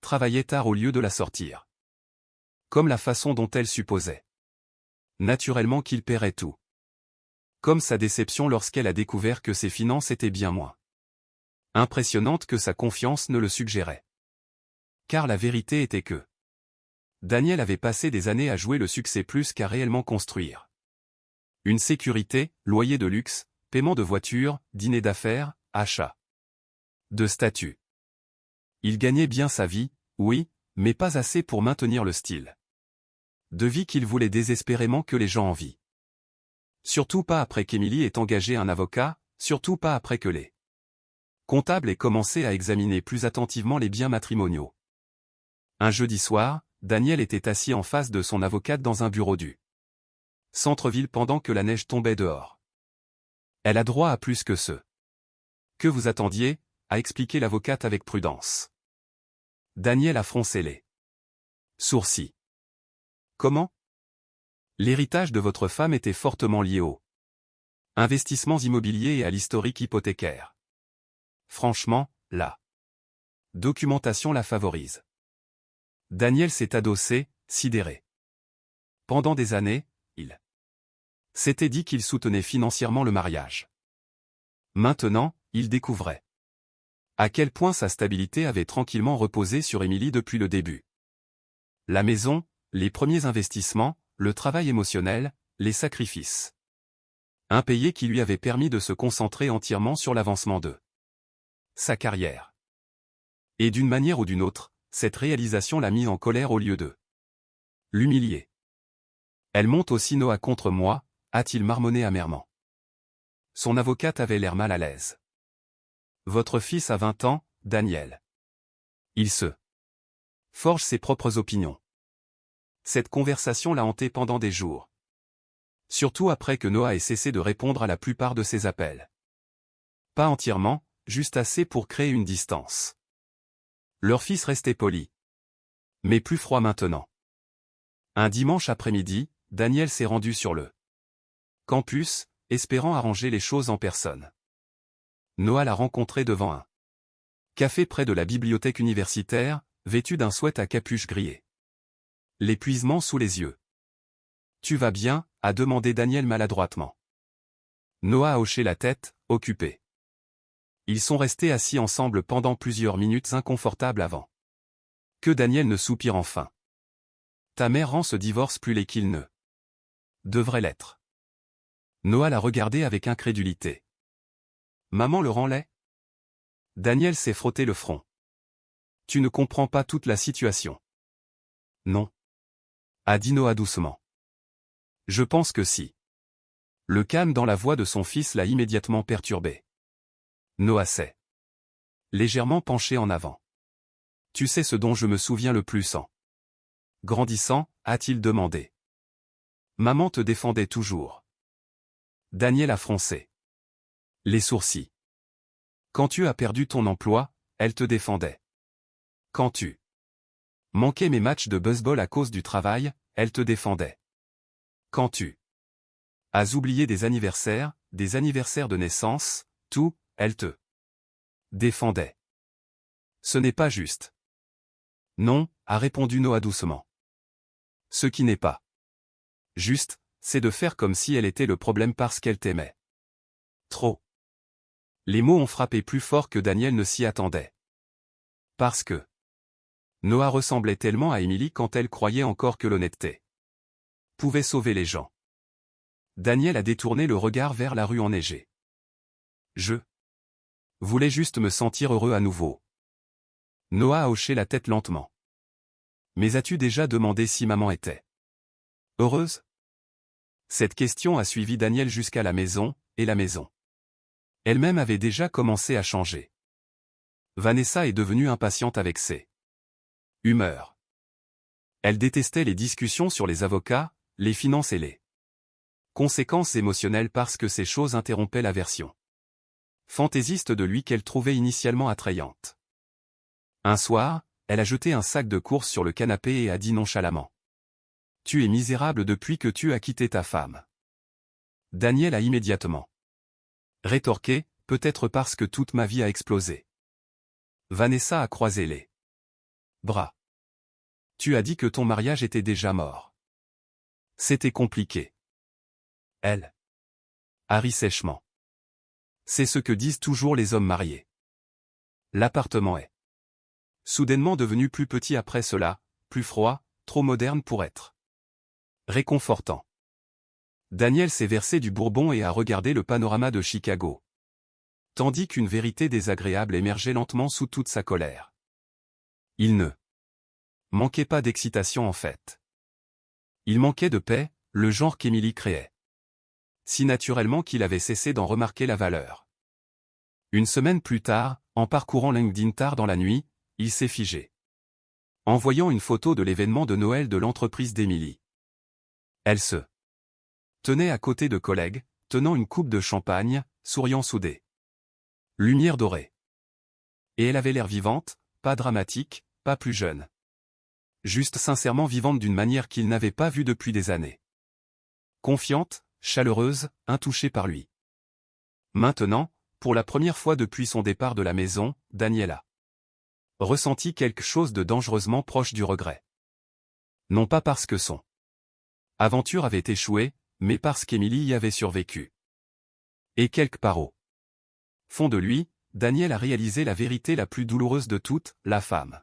travaillait tard au lieu de la sortir. Comme la façon dont elle supposait naturellement qu'il paierait tout. Comme sa déception lorsqu'elle a découvert que ses finances étaient bien moins impressionnantes que sa confiance ne le suggérait. Car la vérité était que Daniel avait passé des années à jouer le succès plus qu'à réellement construire une sécurité, loyer de luxe, paiement de voiture, dîner d'affaires, achat de statut. Il gagnait bien sa vie, oui, mais pas assez pour maintenir le style de vie qu'il voulait désespérément que les gens envient. Surtout pas après qu'Émilie ait engagé un avocat, surtout pas après que les comptables aient commencé à examiner plus attentivement les biens matrimoniaux. Un jeudi soir, Daniel était assis en face de son avocate dans un bureau du centre-ville pendant que la neige tombait dehors. Elle a droit à plus que ce que vous attendiez, a expliqué l'avocate avec prudence. Daniel a froncé les sourcils. Comment ? L'héritage de votre femme était fortement lié aux investissements immobiliers et à l'historique hypothécaire. Franchement, la documentation la favorise. Daniel s'est adossé, sidéré. Pendant des années, il s'était dit qu'il soutenait financièrement le mariage. Maintenant, il découvrait à quel point sa stabilité avait tranquillement reposé sur Émilie depuis le début. La maison, les premiers investissements, le travail émotionnel, les sacrifices. Impayés qui lui avaient permis de se concentrer entièrement sur l'avancement de sa carrière. Et d'une manière ou d'une autre, cette réalisation l'a mis en colère au lieu de l'humilier. Elle monte aussi Noah contre moi, a-t-il marmonné amèrement. Son avocate avait l'air mal à l'aise. Votre fils a 20 ans, Daniel. Il se forge ses propres opinions. Cette conversation l'a hanté pendant des jours. Surtout après que Noah ait cessé de répondre à la plupart de ses appels. Pas entièrement, juste assez pour créer une distance. Leur fils restait poli. Mais plus froid maintenant. Un dimanche après-midi, Daniel s'est rendu sur le campus, espérant arranger les choses en personne. Noah l'a rencontré devant un café près de la bibliothèque universitaire, vêtu d'un sweat à capuche grillée. L'épuisement sous les yeux. « Tu vas bien ?» a demandé Daniel maladroitement. Noah a hoché la tête, occupé. Ils sont restés assis ensemble pendant plusieurs minutes inconfortables avant que Daniel ne soupire enfin. « Ta mère rend ce divorce plus laid qu'il ne devrait l'être. » Noah l'a regardé avec incrédulité. « Maman le rend laid ?» Daniel s'est frotté le front. « Tu ne comprends pas toute la situation. »« Non. » a dit Noah doucement. « Je pense que si. » Le calme dans la voix de son fils l'a immédiatement perturbé. Noah s'est légèrement penché en avant. « Tu sais ce dont je me souviens le plus en grandissant, a-t-il demandé. Maman te défendait toujours. Daniel a froncé les sourcils. Quand tu as perdu ton emploi, elle te défendait. Quand tu manquais mes matchs de baseball à cause du travail, elle te défendait. Quand tu as oublié des anniversaires de naissance, tout, elle te défendait. Ce n'est pas juste. Non, a répondu Noah doucement. Ce qui n'est pas juste, c'est de faire comme si elle était le problème parce qu'elle t'aimait. Trop. Les mots ont frappé plus fort que Daniel ne s'y attendait. Parce que Noah ressemblait tellement à Emily quand elle croyait encore que l'honnêteté pouvait sauver les gens. Daniel a détourné le regard vers la rue enneigée. Je voulais juste me sentir heureux à nouveau. Noah a hoché la tête lentement. Mais as-tu déjà demandé si maman était heureuse? Cette question a suivi Daniel jusqu'à la maison, et la maison elle-même avait déjà commencé à changer. Vanessa est devenue impatiente avec ses humeurs. Elle détestait les discussions sur les avocats, les finances et les conséquences émotionnelles parce que ces choses interrompaient la version fantaisiste de lui qu'elle trouvait initialement attrayante. Un soir, elle a jeté un sac de courses sur le canapé et a dit nonchalamment. « Tu es misérable depuis que tu as quitté ta femme. » Daniel a immédiatement rétorqué, peut-être parce que toute ma vie a explosé. Vanessa a croisé les bras. « Tu as dit que ton mariage était déjà mort. » C'était compliqué. Elle a ri sèchement. C'est ce que disent toujours les hommes mariés. L'appartement est soudainement devenu plus petit après cela, plus froid, trop moderne pour être réconfortant. Daniel s'est versé du bourbon et a regardé le panorama de Chicago. Tandis qu'une vérité désagréable émergeait lentement sous toute sa colère. Il ne manquait pas d'excitation en fait. Il manquait de paix, le genre qu'Emily créait. Si naturellement qu'il avait cessé d'en remarquer la valeur. Une semaine plus tard, en parcourant LinkedIn tard dans la nuit, il s'est figé. En voyant une photo de l'événement de Noël de l'entreprise d'Emily. Elle se tenait à côté de collègues, tenant une coupe de champagne, souriant sous des lumières dorées. Et elle avait l'air vivante, pas dramatique, pas plus jeune. Juste sincèrement vivante d'une manière qu'il n'avait pas vue depuis des années. Confiante, chaleureuse, intouchée par lui. Maintenant, pour la première fois depuis son départ de la maison, Daniel a ressenti quelque chose de dangereusement proche du regret. Non pas parce que son aventure avait échoué, mais parce qu'Emily y avait survécu. Et quelque part au fond de lui, Daniel a réalisé la vérité la plus douloureuse de toutes, la femme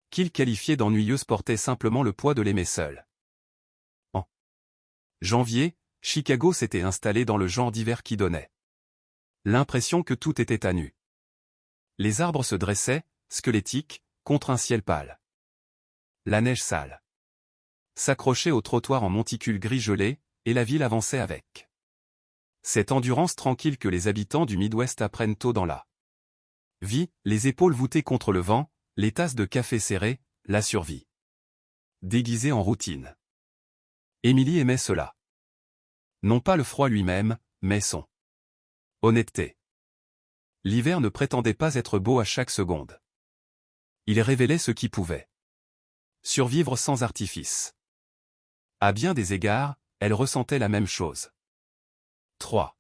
qu'il qualifiait d'ennuyeuse portait simplement le poids de l'aimer seul. En janvier, Chicago s'était installé dans le genre d'hiver qui donnait l'impression que tout était à nu. Les arbres se dressaient, squelettiques, contre un ciel pâle. La neige sale s'accrochait au trottoir en monticules gris gelés, et la ville avançait avec cette endurance tranquille que les habitants du Midwest apprennent tôt dans la Vie, les épaules voûtées contre le vent, les tasses de café serrées, la survie. Déguisée en routine. Émilie aimait cela. Non pas le froid lui-même, mais son honnêteté. L'hiver ne prétendait pas être beau à chaque seconde. Il révélait ce qui pouvait survivre sans artifice. À bien des égards, elle ressentait la même chose. 3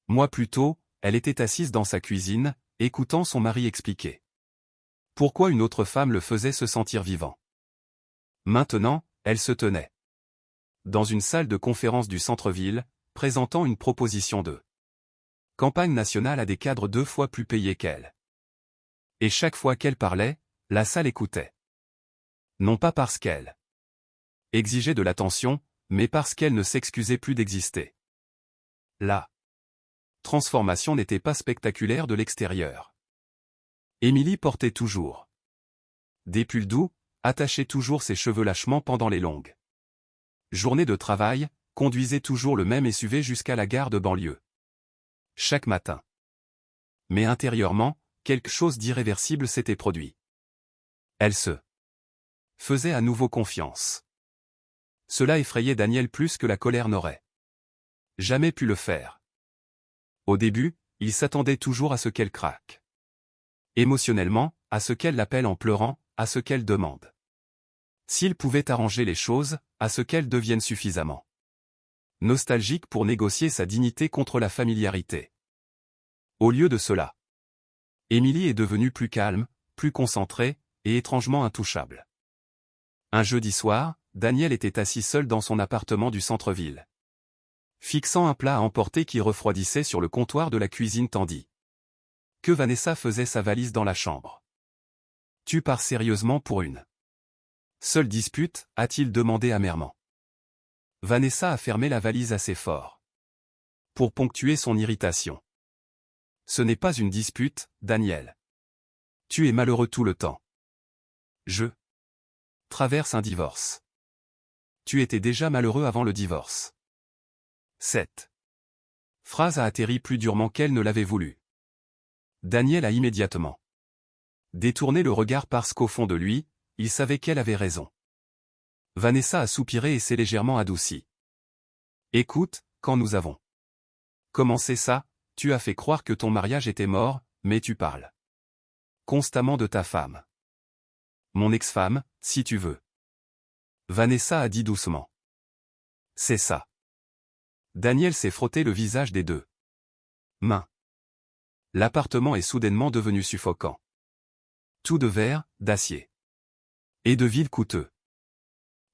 mois plus tôt, elle était assise dans sa cuisine, écoutant son mari expliquer pourquoi une autre femme le faisait se sentir vivant. Maintenant, elle se tenait dans une salle de conférence du centre-ville, présentant une proposition de campagne nationale à des cadres 2 fois plus payés qu'elle. Et chaque fois qu'elle parlait, la salle écoutait. Non pas parce qu'elle exigeait de l'attention, mais parce qu'elle ne s'excusait plus d'exister. La transformation n'était pas spectaculaire de l'extérieur. Émilie portait toujours des pulls doux, attachait toujours ses cheveux lâchement pendant les longues journées de travail, conduisait toujours le même SUV jusqu'à la gare de banlieue. Chaque matin. Mais intérieurement, quelque chose d'irréversible s'était produit. Elle se faisait à nouveau confiance. Cela effrayait Daniel plus que la colère n'aurait jamais pu le faire. Au début, il s'attendait toujours à ce qu'elle craque. Émotionnellement, à ce qu'elle l'appelle en pleurant, à ce qu'elle demande s'il pouvait arranger les choses, à ce qu'elle devienne suffisamment nostalgique pour négocier sa dignité contre la familiarité. Au lieu de cela, Émilie est devenue plus calme, plus concentrée, et étrangement intouchable. Un jeudi soir, Daniel était assis seul dans son appartement du centre-ville, fixant un plat à emporter qui refroidissait sur le comptoir de la cuisine tandis que Vanessa faisait sa valise dans la chambre. « Tu pars sérieusement pour une seule dispute ?» a-t-il demandé amèrement. Vanessa a fermé la valise assez fort pour ponctuer son irritation. « Ce n'est pas une dispute, Daniel. Tu es malheureux tout le temps. Je traverse un divorce. Tu étais déjà malheureux avant le divorce. » Cette phrase a atterri plus durement qu'elle ne l'avait voulu. Daniel a immédiatement détourné le regard parce qu'au fond de lui, il savait qu'elle avait raison. Vanessa a soupiré et s'est légèrement adoucie. « Écoute, quand nous avons commencé ça, tu as fait croire que ton mariage était mort, mais tu parles constamment de ta femme. Mon ex-femme, si tu veux. » Vanessa a dit doucement. « C'est ça. » Daniel s'est frotté le visage des deux mains. L'appartement est soudainement devenu suffocant. Tout de verre, d'acier. Et de vil coûteux.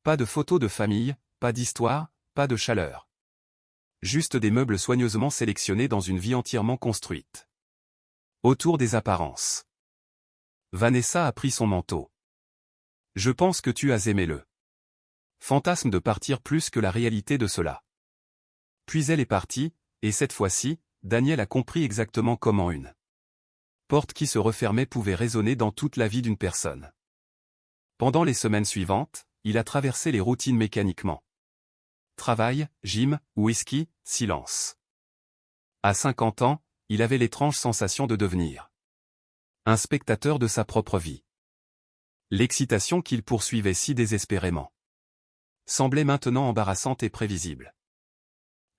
Pas de photos de famille, pas d'histoire, pas de chaleur. Juste des meubles soigneusement sélectionnés dans une vie entièrement construite autour des apparences. Vanessa a pris son manteau. « Je pense que tu as aimé le fantasme de partir plus que la réalité de cela. » Puis elle est partie, et cette fois-ci, Daniel a compris exactement comment une porte qui se refermait pouvait résonner dans toute la vie d'une personne. Pendant les semaines suivantes, il a traversé les routines mécaniquement. Travail, gym, whisky, silence. À 50 ans, il avait l'étrange sensation de devenir un spectateur de sa propre vie. L'excitation qu'il poursuivait si désespérément semblait maintenant embarrassante et prévisible.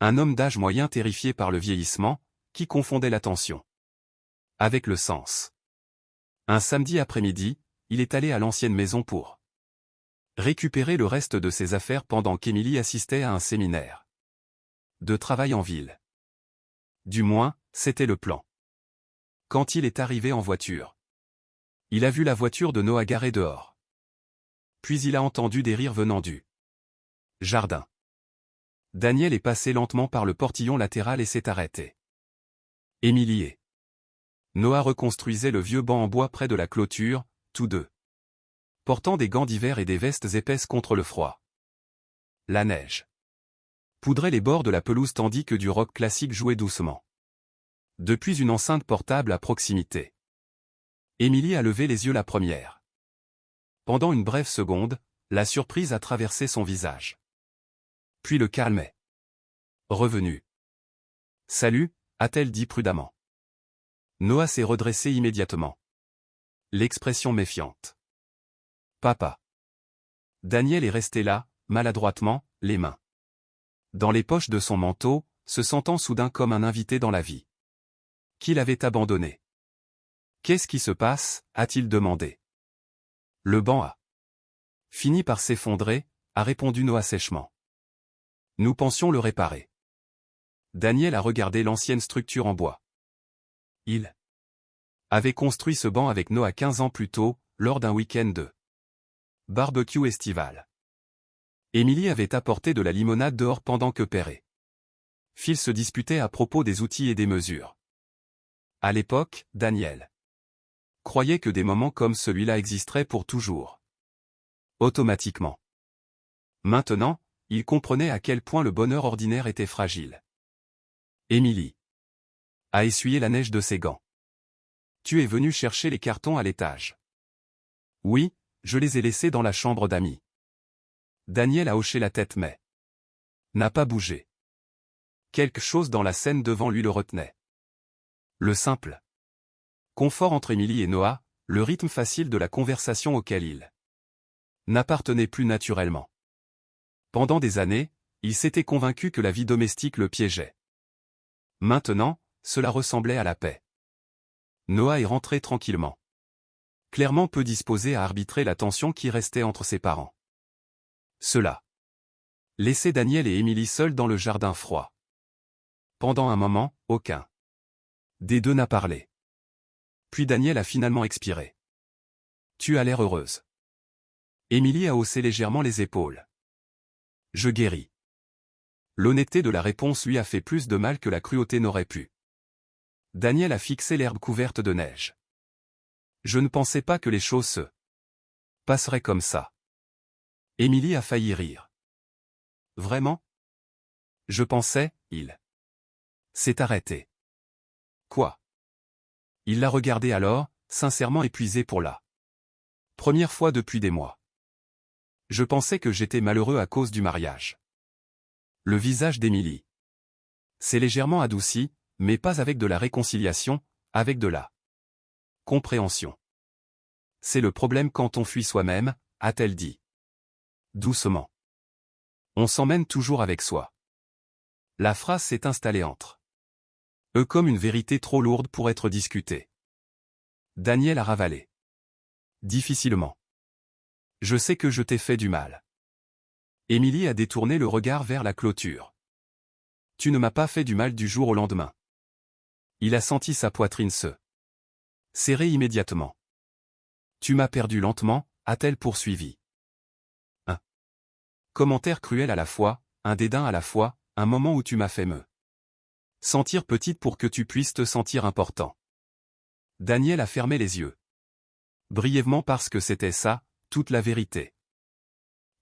Un homme d'âge moyen terrifié par le vieillissement, qui confondait l'attention avec le sens. Un samedi après-midi, il est allé à l'ancienne maison pour récupérer le reste de ses affaires pendant qu'Émilie assistait à un séminaire de travail en ville. Du moins, c'était le plan. Quand il est arrivé en voiture, il a vu la voiture de Noah garée dehors. Puis il a entendu des rires venant du jardin. Daniel est passé lentement par le portillon latéral et s'est arrêté. Émilie et Noah reconstruisaient le vieux banc en bois près de la clôture, tous deux portant des gants d'hiver et des vestes épaisses contre le froid. La neige poudrait les bords de la pelouse tandis que du rock classique jouait doucement. Depuis une enceinte portable à proximité, Émilie a levé les yeux la première. Pendant une brève seconde, la surprise a traversé son visage. Puis le calme est revenu. « Salut », a-t-elle dit prudemment. Noah s'est redressé immédiatement. L'expression méfiante. Papa. Daniel est resté là, maladroitement, les mains dans les poches de son manteau, se sentant soudain comme un invité dans la vie qu'il avait abandonné. Qu'est-ce qui se passe, a-t-il demandé. Le banc a fini par s'effondrer, a répondu Noah sèchement. Nous pensions le réparer. Daniel a regardé l'ancienne structure en bois. Il avait construit ce banc avec Noah 15 ans plus tôt, lors d'un week-end de barbecue estival. Émilie avait apporté de la limonade dehors pendant que Père et Phil se disputaient à propos des outils et des mesures. À l'époque, Daniel croyait que des moments comme celui-là existeraient pour toujours. Automatiquement. Maintenant, il comprenait à quel point le bonheur ordinaire était fragile. Émilie a essuyé la neige de ses gants. Tu es venu chercher les cartons à l'étage. Oui, je les ai laissés dans la chambre d'amis. Daniel a hoché la tête mais n'a pas bougé. Quelque chose dans la scène devant lui le retenait. Le simple confort entre Émilie et Noah, le rythme facile de la conversation auquel il n'appartenait plus naturellement. Pendant des années, il s'était convaincu que la vie domestique le piégeait. Maintenant, cela ressemblait à la paix. Noah est rentré tranquillement. Clairement peu disposé à arbitrer la tension qui restait entre ses parents. Cela laissait Daniel et Émilie seuls dans le jardin froid. Pendant un moment, aucun des deux n'a parlé. Puis Daniel a finalement expiré. Tu as l'air heureuse. Émilie a haussé légèrement les épaules. Je guéris. L'honnêteté de la réponse lui a fait plus de mal que la cruauté n'aurait pu. Daniel a fixé l'herbe couverte de neige. Je ne pensais pas que les choses se passeraient comme ça. Émilie a failli rire. Vraiment? Je pensais, il s'est arrêté. Quoi? Il l'a regardé alors, sincèrement épuisé pour la première fois depuis des mois. Je pensais que j'étais malheureux à cause du mariage. Le visage d'Émilie s'est légèrement adouci, mais pas avec de la réconciliation, avec de la compréhension. C'est le problème quand on fuit soi-même, a-t-elle dit. Doucement. On s'emmène toujours avec soi. La phrase s'est installée entre eux comme une vérité trop lourde pour être discutée. Daniel a ravalé. Difficilement. Je sais que je t'ai fait du mal. Émilie a détourné le regard vers la clôture. Tu ne m'as pas fait du mal du jour au lendemain. Il a senti sa poitrine se serrer immédiatement. Tu m'as perdu lentement, a-t-elle poursuivi. Un commentaire cruel à la fois, un dédain à la fois, un moment où tu m'as fait me sentir petite pour que tu puisses te sentir important. Daniel a fermé les yeux. Brièvement parce que c'était ça, toute la vérité.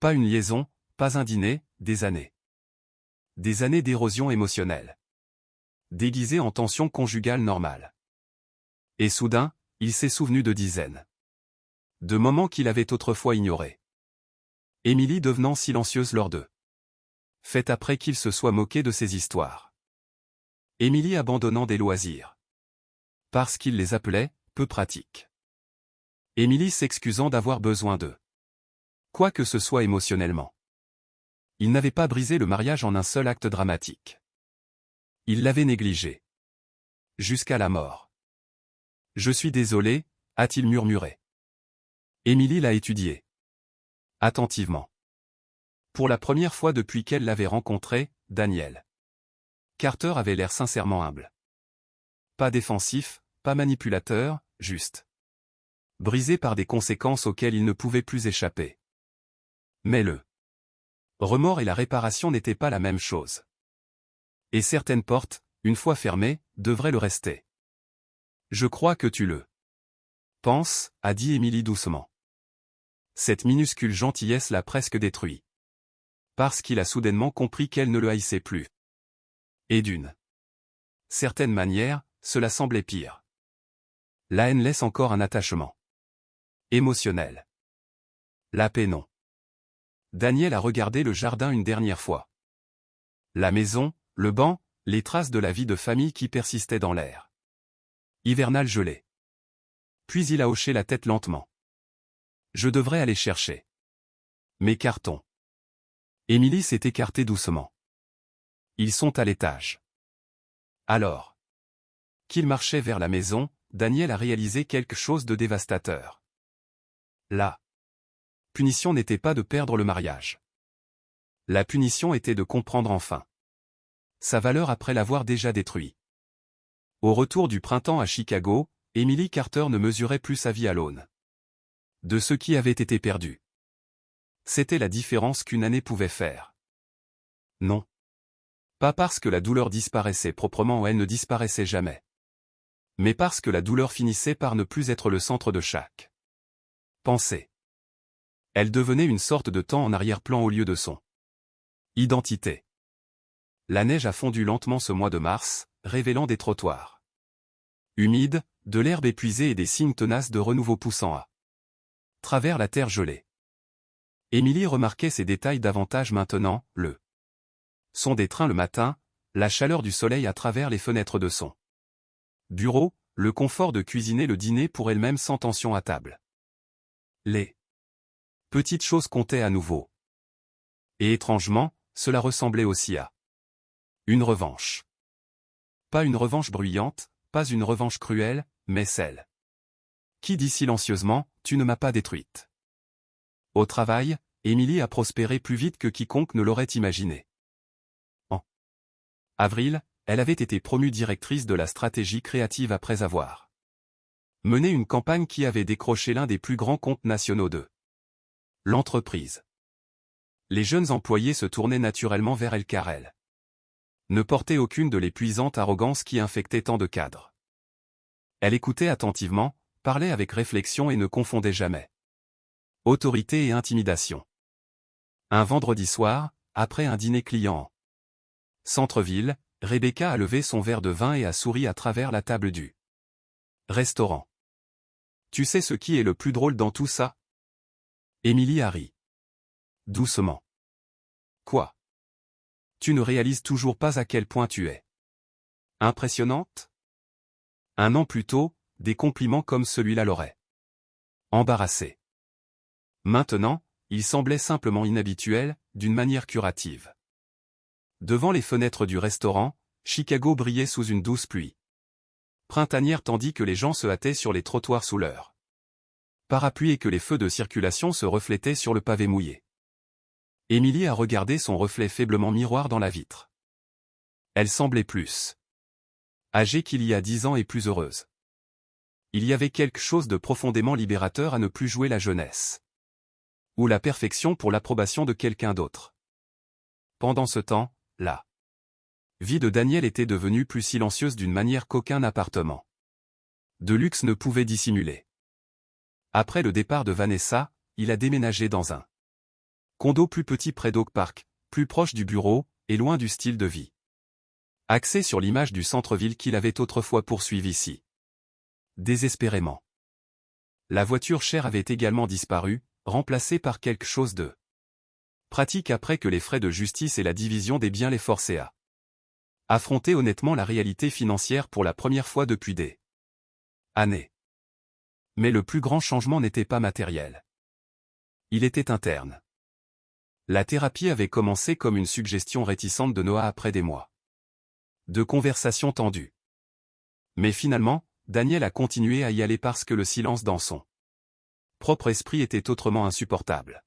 Pas une liaison, pas un dîner, des années. Des années d'érosion émotionnelle. Déguisées en tension conjugale normale. Et soudain, il s'est souvenu de dizaines de moments qu'il avait autrefois ignorés. Émilie devenant silencieuse lors d'eux. Fait après qu'il se soit moqué de ses histoires. Émilie abandonnant des loisirs. Parce qu'il les appelait peu pratiques. Émilie s'excusant d'avoir besoin d'eux. Quoi que ce soit émotionnellement. Il n'avait pas brisé le mariage en un seul acte dramatique. Il l'avait négligé. Jusqu'à la mort. Je suis désolé, a-t-il murmuré. Émilie l'a étudié. Attentivement. Pour la première fois depuis qu'elle l'avait rencontré, Daniel Carter avait l'air sincèrement humble. Pas défensif, pas manipulateur, juste. Brisé par des conséquences auxquelles il ne pouvait plus échapper. Mais le remords et la réparation n'étaient pas la même chose. Et certaines portes, une fois fermées, devraient le rester. Je crois que tu le penses, a dit Émilie doucement. Cette minuscule gentillesse l'a presque détruit. Parce qu'il a soudainement compris qu'elle ne le haïssait plus. Et d'une certaine manière, cela semblait pire. La haine laisse encore un attachement émotionnel. La paix non. Daniel a regardé le jardin une dernière fois. La maison, le banc, les traces de la vie de famille qui persistaient dans l'air. Hivernal gelé. Puis il a hoché la tête lentement. Je devrais aller chercher mes cartons. Émilie s'est écartée doucement. Ils sont à l'étage. Alors qu'il marchait vers la maison, Daniel a réalisé quelque chose de dévastateur. La punition n'était pas de perdre le mariage. La punition était de comprendre enfin sa valeur après l'avoir déjà détruit. Au retour du printemps à Chicago, Emily Carter ne mesurait plus sa vie à l'aune de ce qui avait été perdu. C'était la différence qu'une année pouvait faire. Non. Pas parce que la douleur disparaissait proprement ou elle ne disparaissait jamais. Mais parce que la douleur finissait par ne plus être le centre de chaque pensée. Elle devenait une sorte de temps en arrière-plan au lieu de son identité. La neige a fondu lentement ce mois de mars, révélant des trottoirs humides, de l'herbe épuisée et des signes tenaces de renouveau poussant à travers la terre gelée. Émilie remarquait ces détails davantage maintenant, le son des trains le matin, la chaleur du soleil à travers les fenêtres de son bureau, le confort de cuisiner le dîner pour elle-même sans tension à table. Les petites choses comptaient à nouveau. Et étrangement, cela ressemblait aussi à une revanche. Pas une revanche bruyante, pas une revanche cruelle, mais celle qui dit silencieusement, tu ne m'as pas détruite. Au travail, Émilie a prospéré plus vite que quiconque ne l'aurait imaginé. En avril, elle avait été promue directrice de la stratégie créative après avoir mené une campagne qui avait décroché l'un des plus grands comptes nationaux de l'entreprise. Les jeunes employés se tournaient naturellement vers elle car elle ne portait aucune de l'épuisante arrogance qui infectait tant de cadres. Elle écoutait attentivement, parlait avec réflexion et ne confondait jamais autorité et intimidation. Un vendredi soir, après un dîner client en centre-ville, Rebecca a levé son verre de vin et a souri à travers la table du restaurant. Tu sais ce qui est le plus drôle dans tout ça? Émilie a ri. Doucement. Quoi? Tu ne réalises toujours pas à quel point tu es impressionnante? Un an plus tôt, des compliments comme celui-là l'auraient embarrassée. Maintenant, il semblait simplement inhabituel, d'une manière curative. Devant les fenêtres du restaurant, Chicago brillait sous une douce pluie printanière tandis que les gens se hâtaient sur les trottoirs sous leur parapluie et que les feux de circulation se reflétaient sur le pavé mouillé. Émilie a regardé son reflet faiblement miroir dans la vitre. Elle semblait plus âgée qu'il y a 10 ans et plus heureuse. Il y avait quelque chose de profondément libérateur à ne plus jouer la jeunesse ou la perfection pour l'approbation de quelqu'un d'autre. Pendant ce temps, la vie de Daniel était devenue plus silencieuse d'une manière qu'aucun appartement de luxe ne pouvait dissimuler. Après le départ de Vanessa, il a déménagé dans un condo plus petit près d'Oak Park, plus proche du bureau, et loin du style de vie axé sur l'image du centre-ville qu'il avait autrefois poursuivi si désespérément. La voiture chère avait également disparu, remplacée par quelque chose de pratique après que les frais de justice et la division des biens les forçaient à affronter honnêtement la réalité financière pour la première fois depuis des années. Mais le plus grand changement n'était pas matériel. Il était interne. La thérapie avait commencé comme une suggestion réticente de Noah après des mois de conversations tendues. Mais finalement, Daniel a continué à y aller parce que le silence dans son propre esprit était autrement insupportable.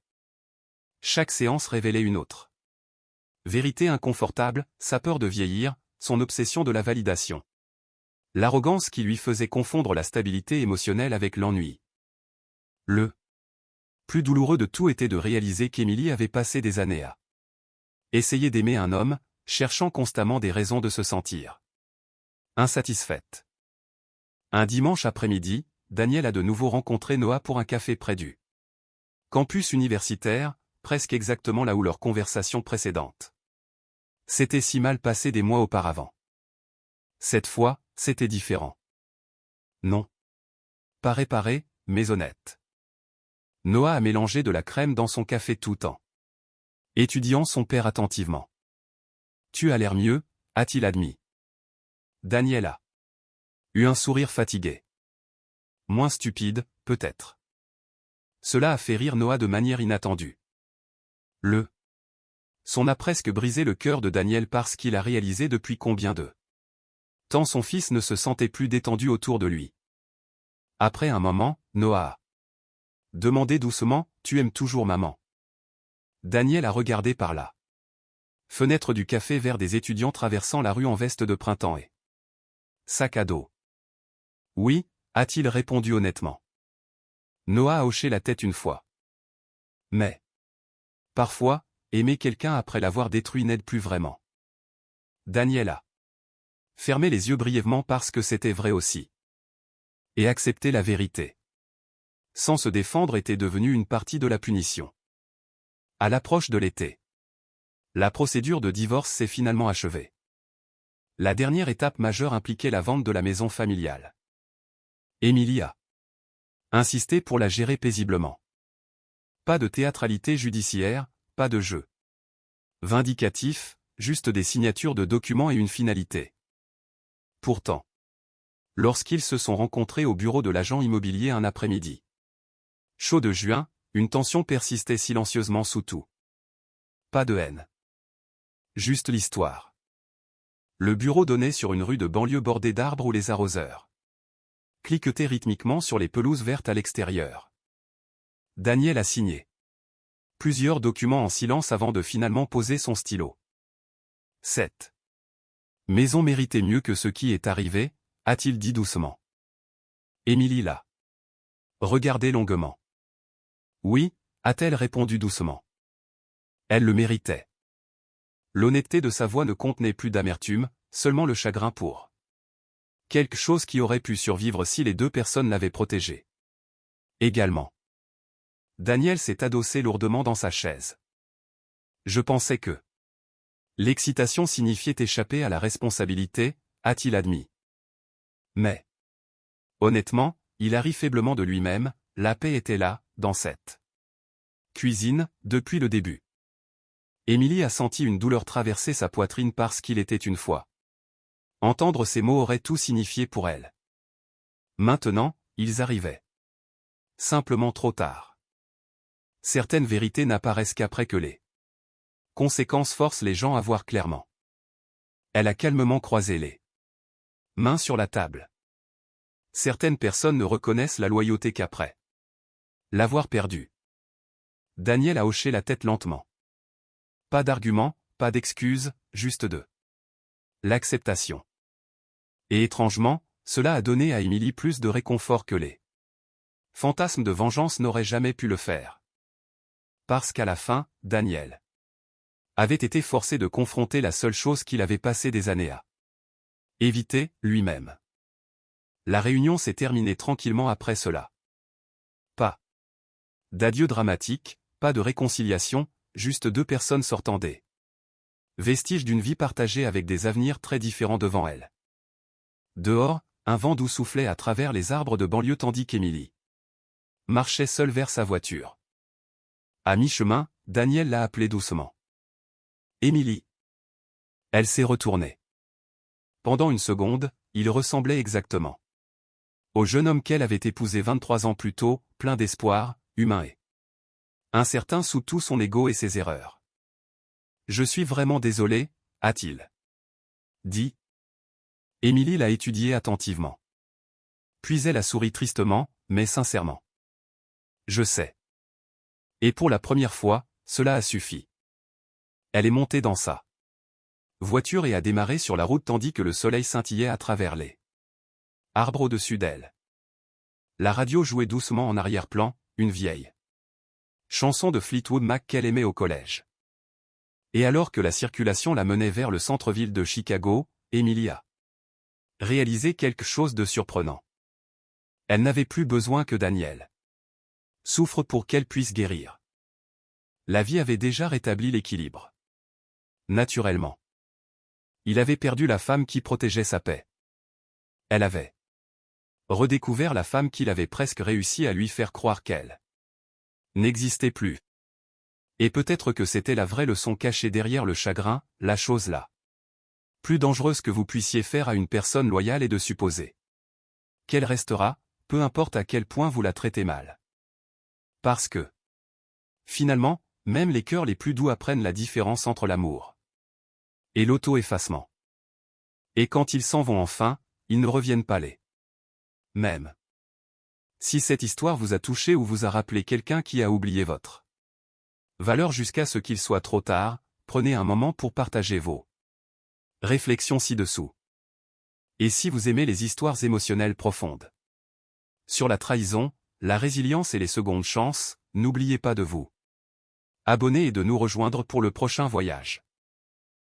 Chaque séance révélait une autre vérité inconfortable, sa peur de vieillir, son obsession de la validation. L'arrogance qui lui faisait confondre la stabilité émotionnelle avec l'ennui. Le plus douloureux de tout était de réaliser qu'Émilie avait passé des années à essayer d'aimer un homme, cherchant constamment des raisons de se sentir insatisfaite. Un dimanche après-midi, Daniel a de nouveau rencontré Noah pour un café près du campus universitaire, presque exactement là où leur conversation précédente s'était si mal passée des mois auparavant. Cette fois, c'était différent. Non. Pas réparé, mais honnête. Noah a mélangé de la crème dans son café tout en étudiant son père attentivement. Tu as l'air mieux, a-t-il admis. Daniel a Eut un sourire fatigué. Moins stupide, peut-être. Cela a fait rire Noah de manière inattendue. Son a presque brisé le cœur de Daniel parce qu'il a réalisé depuis combien de temps son fils ne se sentait plus détendu autour de lui. Après un moment, Noah a demandé doucement, « Tu aimes toujours maman ?» Daniel a regardé par la fenêtre du café vers des étudiants traversant la rue en veste de printemps et sac à dos. « Oui » a-t-il répondu honnêtement. Noah a hoché la tête une fois. Mais parfois, aimer quelqu'un après l'avoir détruit n'aide plus vraiment. Daniel a fermé les yeux brièvement parce que c'était vrai aussi. Et accepter la vérité sans se défendre était devenu une partie de la punition. À l'approche de l'été, la procédure de divorce s'est finalement achevée. La dernière étape majeure impliquait la vente de la maison familiale. Émilie a insisté pour la gérer paisiblement. Pas de théâtralité judiciaire, pas de jeu vindicatif, juste des signatures de documents et une finalité. Pourtant, lorsqu'ils se sont rencontrés au bureau de l'agent immobilier un après-midi chaud de juin, une tension persistait silencieusement sous tout. Pas de haine. Juste l'histoire. Le bureau donnait sur une rue de banlieue bordée d'arbres où les arroseurs cliquetaient rythmiquement sur les pelouses vertes à l'extérieur. Daniel a signé plusieurs documents en silence avant de finalement poser son stylo. Cette maison méritait mieux que ce qui est arrivé, a-t-il dit doucement. Émilie l'a regardé longuement. Oui, a-t-elle répondu doucement. Elle le méritait. L'honnêteté de sa voix ne contenait plus d'amertume, seulement le chagrin pour quelque chose qui aurait pu survivre si les deux personnes l'avaient protégé. Également. Daniel s'est adossé lourdement dans sa chaise. Je pensais que l'excitation signifiait échapper à la responsabilité, a-t-il admis. Mais, honnêtement, il a ri faiblement de lui-même, la paix était là, dans cette cuisine, depuis le début. Émilie a senti une douleur traverser sa poitrine parce qu'il était une fois. Entendre ces mots aurait tout signifié pour elle. Maintenant, ils arrivaient. Simplement trop tard. Certaines vérités n'apparaissent qu'après que les conséquences forcent les gens à voir clairement. Elle a calmement croisé les mains sur la table. Certaines personnes ne reconnaissent la loyauté qu'après l'avoir perdue. Daniel a hoché la tête lentement. Pas d'argument, pas d'excuse, juste de l'acceptation. Et étrangement, cela a donné à Émilie plus de réconfort que les fantasmes de vengeance n'auraient jamais pu le faire. Parce qu'à la fin, Daniel avait été forcé de confronter la seule chose qu'il avait passé des années à éviter, lui-même. La réunion s'est terminée tranquillement après cela. Pas d'adieu dramatique, pas de réconciliation, juste deux personnes sortant des vestiges d'une vie partagée avec des avenirs très différents devant elles. Dehors, un vent doux soufflait à travers les arbres de banlieue tandis qu'Émilie marchait seule vers sa voiture. À mi-chemin, Daniel l'a appelée doucement. Émilie. Elle s'est retournée. Pendant une seconde, il ressemblait exactement au jeune homme qu'elle avait épousé 23 ans plus tôt, plein d'espoir, humain et incertain sous tout son ego et ses erreurs. Je suis vraiment désolé, a-t-il dit. Émilie l'a étudié attentivement. Puis elle a souri tristement, mais sincèrement. Je sais. Et pour la première fois, cela a suffi. Elle est montée dans sa voiture et a démarré sur la route tandis que le soleil scintillait à travers les arbres au-dessus d'elle. La radio jouait doucement en arrière-plan, une vieille chanson de Fleetwood Mac qu'elle aimait au collège. Et alors que la circulation la menait vers le centre-ville de Chicago, Émilie a réalisé quelque chose de surprenant. Elle n'avait plus besoin que Daniel souffre pour qu'elle puisse guérir. La vie avait déjà rétabli l'équilibre. Naturellement. Il avait perdu la femme qui protégeait sa paix. Elle avait redécouvert la femme qu'il avait presque réussi à lui faire croire qu'elle n'existait plus. Et peut-être que c'était la vraie leçon cachée derrière le chagrin, la chose là plus dangereuse que vous puissiez faire à une personne loyale est de supposer qu'elle restera, peu importe à quel point vous la traitez mal. Parce que, finalement, même les cœurs les plus doux apprennent la différence entre l'amour et l'auto-effacement. Et quand ils s'en vont enfin, ils ne reviennent pas les mêmes. Si cette histoire vous a touché ou vous a rappelé quelqu'un qui a oublié votre valeur jusqu'à ce qu'il soit trop tard, prenez un moment pour partager vos réflexions ci-dessous. Et si vous aimez les histoires émotionnelles profondes sur la trahison, la résilience et les secondes chances, n'oubliez pas de vous abonner et de nous rejoindre pour le prochain voyage.